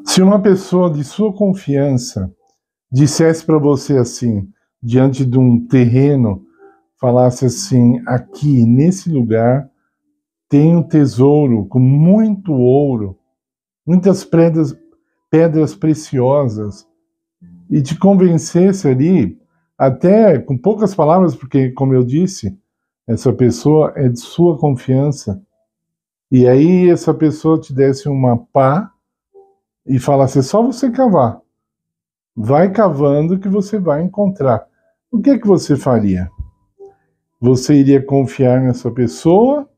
Se uma pessoa de sua confiança dissesse para você assim, diante de um terreno, falasse assim: aqui nesse lugar tem um tesouro com muito ouro, muitas pedras preciosas, e te convencesse ali, até com poucas palavras, porque, como eu disse, essa pessoa é de sua confiança, e aí essa pessoa te desse uma pá e falasse: é só você cavar, vai cavando que você vai encontrar. O que é que você faria? Você iria confiar nessa pessoa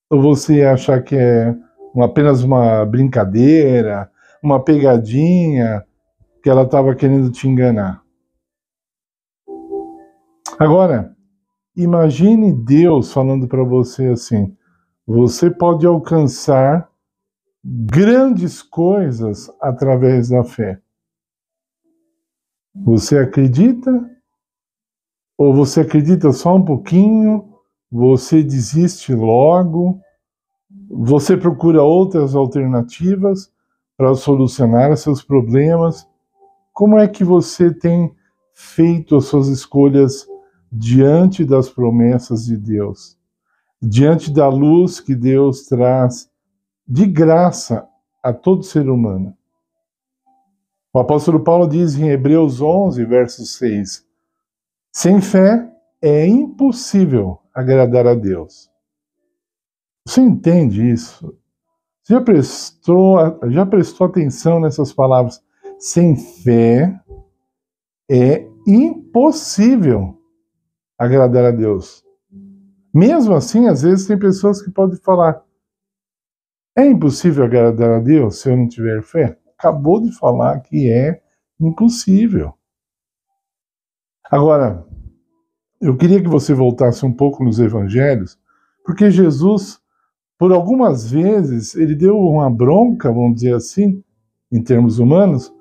ou você ia achar que é apenas uma brincadeira, uma pegadinha, que ela estava querendo te enganar? Agora, imagine Deus falando para você assim: você pode alcançar grandes coisas através da fé. Você acredita? Ou você acredita só um pouquinho? Você desiste logo? Você procura outras alternativas para solucionar seus problemas? Como é que você tem feito as suas escolhas diante das promessas de Deus? Diante da luz que Deus traz de graça a todo ser humano? O apóstolo Paulo diz em Hebreus 11, verso 6: sem fé é impossível agradar a Deus. Você entende isso? Você já prestou atenção nessas palavras? Sem fé é impossível agradar a Deus. Mesmo assim, às vezes tem pessoas que podem falar: é impossível agradar a Deus se eu não tiver fé? Acabou de falar que é impossível. Agora, eu queria que você voltasse um pouco nos evangelhos, porque Jesus, por algumas vezes, ele deu uma bronca, vamos dizer assim, em termos humanos,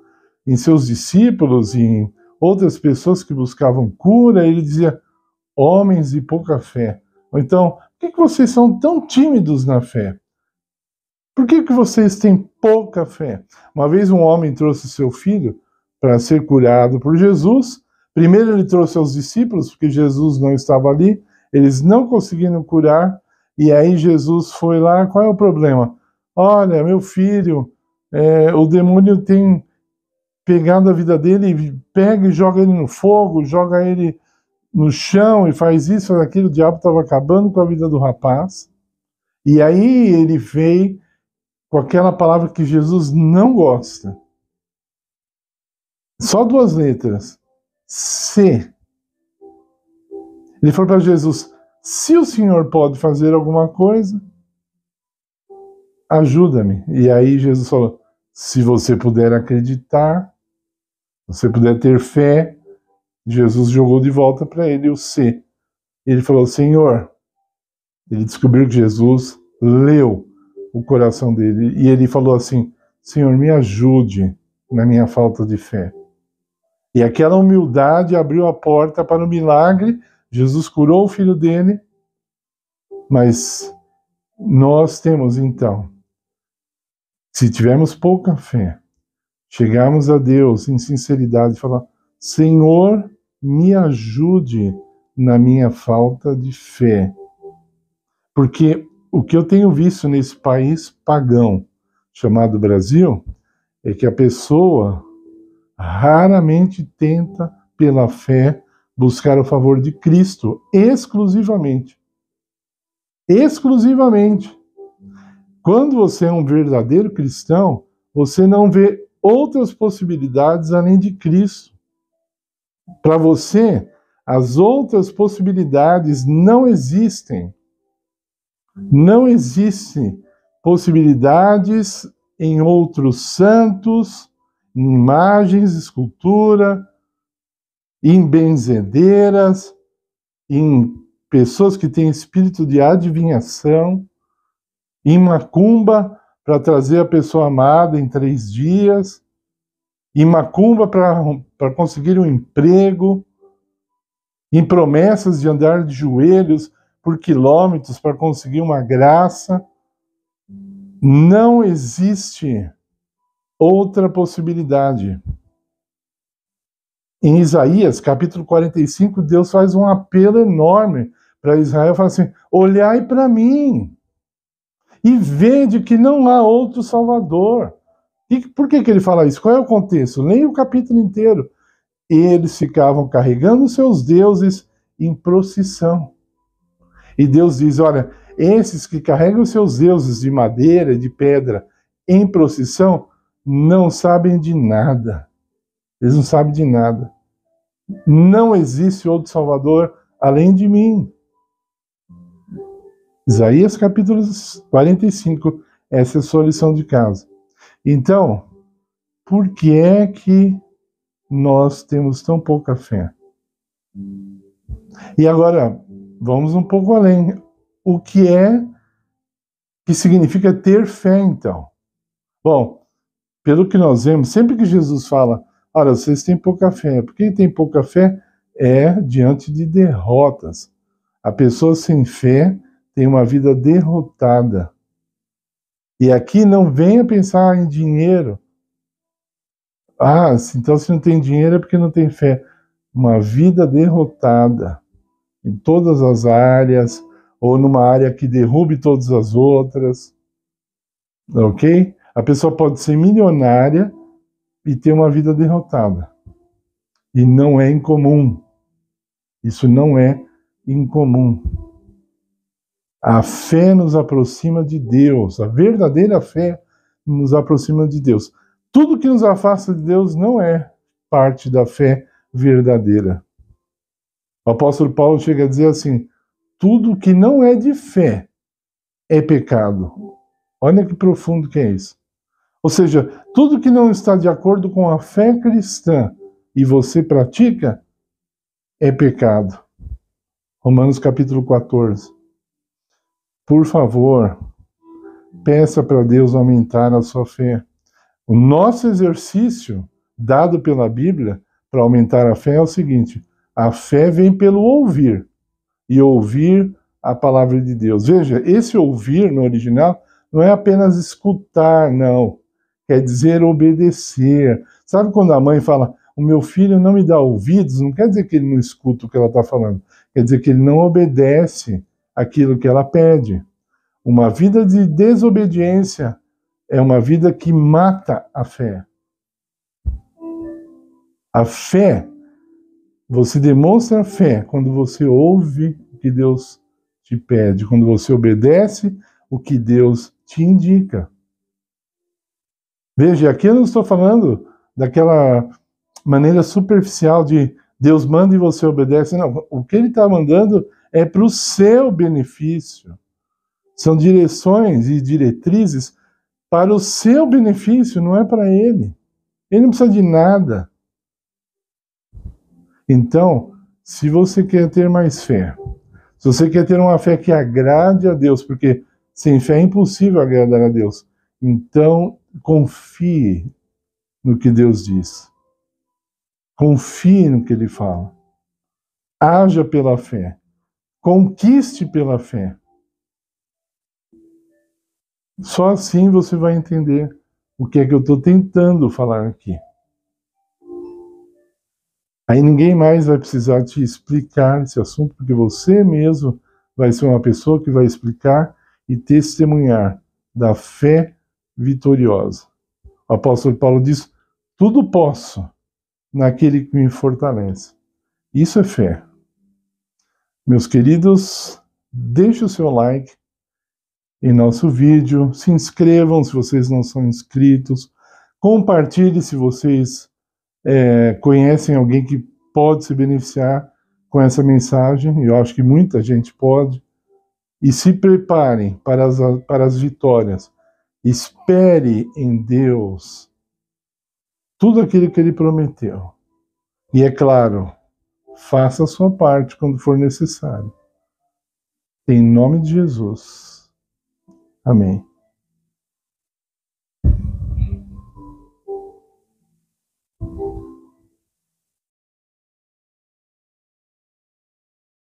em seus discípulos e em outras pessoas que buscavam cura. Ele dizia: homens de pouca fé. Ou então: por que vocês são tão tímidos na fé? Por que vocês têm pouca fé? Uma vez um homem trouxe seu filho para ser curado por Jesus. Primeiro ele trouxe aos discípulos, porque Jesus não estava ali. Eles não conseguiram curar. E aí Jesus foi lá: qual é o problema? Olha, meu filho, o demônio tem pegado a vida dele, pega e joga ele no fogo, joga ele no chão e faz isso, faz aquilo. O diabo estava acabando com a vida do rapaz. E aí ele veio com aquela palavra que Jesus não gosta. Só duas letras. Se. Ele falou para Jesus: se o Senhor pode fazer alguma coisa, ajuda-me. E aí Jesus falou: se você puder acreditar, se você puder ter fé. Jesus jogou de volta para ele o se. Ele falou: Senhor. Ele descobriu que Jesus leu o coração dele e ele falou assim: Senhor, me ajude na minha falta de fé. E aquela humildade abriu a porta para o milagre. Jesus curou o filho dele. Mas nós temos então, se tivermos pouca fé, chegarmos a Deus em sinceridade e falar: Senhor, me ajude na minha falta de fé. Porque o que eu tenho visto nesse país pagão chamado Brasil é que a pessoa raramente tenta, pela fé, buscar o favor de Cristo exclusivamente. Exclusivamente. Quando você é um verdadeiro cristão, você não vê outras possibilidades além de Cristo. Para você, as outras possibilidades não existem. Não existem possibilidades em outros santos, em imagens, escultura, em benzedeiras, em pessoas que têm espírito de adivinhação, em macumba para trazer a pessoa amada em 3 dias, em macumba para conseguir um emprego, em promessas de andar de joelhos por quilômetros para conseguir uma graça. Não existe outra possibilidade. Em Isaías, capítulo 45, Deus faz um apelo enorme para Israel, fala assim: olhai para mim e vede que não há outro Salvador. E por que ele fala isso? Qual é o contexto? Leia o capítulo inteiro. Eles ficavam carregando seus deuses em procissão. E Deus diz: olha, esses que carregam seus deuses de madeira e de pedra em procissão não sabem de nada. Eles não sabem de nada. Não existe outro Salvador além de mim. Isaías capítulo 45, essa é a sua lição de casa. Então, por que é que nós temos tão pouca fé? E agora, vamos um pouco além. O que significa ter fé, então? Bom, pelo que nós vemos, sempre que Jesus fala, olha, vocês têm pouca fé. Por que tem pouca fé? É diante de derrotas. A pessoa sem fé tem uma vida derrotada. E aqui não venha pensar em dinheiro. Ah, então se não tem dinheiro é porque não tem fé. Uma vida derrotada em todas as áreas, ou numa área que derrube todas as outras. Ok? A pessoa pode ser milionária e ter uma vida derrotada. E não é incomum. Isso não é incomum. A fé nos aproxima de Deus. A verdadeira fé nos aproxima de Deus. Tudo que nos afasta de Deus não é parte da fé verdadeira. O apóstolo Paulo chega a dizer assim: tudo que não é de fé é pecado. Olha que profundo que é isso. Ou seja, tudo que não está de acordo com a fé cristã e você pratica é pecado. Romanos capítulo 14. Por favor, peça para Deus aumentar a sua fé. O nosso exercício dado pela Bíblia para aumentar a fé é o seguinte: a fé vem pelo ouvir, e ouvir a palavra de Deus. Veja, esse ouvir no original não é apenas escutar, não. Quer dizer obedecer. Sabe quando a mãe fala, o meu filho não me dá ouvidos? Não quer dizer que ele não escuta o que ela está falando. Quer dizer que ele não obedece aquilo que ela pede. Uma vida de desobediência é uma vida que mata a fé. A fé, você demonstra fé quando você ouve o que Deus te pede, quando você obedece o que Deus te indica. Veja, aqui eu não estou falando daquela maneira superficial de Deus manda e você obedece. Não, o que ele está mandando é para o seu benefício. São direções e diretrizes para o seu benefício, não é para ele. Ele não precisa de nada. Então, se você quer ter mais fé, se você quer ter uma fé que agrade a Deus, porque sem fé é impossível agradar a Deus, então confie no que Deus diz. Confie no que Ele fala. Haja pela fé. Conquiste pela fé. Só assim você vai entender o que é que eu estou tentando falar aqui. Aí ninguém mais vai precisar te explicar esse assunto, porque você mesmo vai ser uma pessoa que vai explicar e testemunhar da fé vitoriosa. O apóstolo Paulo diz, tudo posso naquele que me fortalece. Isso é fé. Meus queridos, deixe o seu like em nosso vídeo, se inscrevam se vocês não são inscritos, compartilhe se vocês conhecem alguém que pode se beneficiar com essa mensagem, eu acho que muita gente pode, e se preparem para as vitórias. Espere em Deus tudo aquilo que Ele prometeu. E é claro, faça a sua parte quando for necessário. Em nome de Jesus. Amém.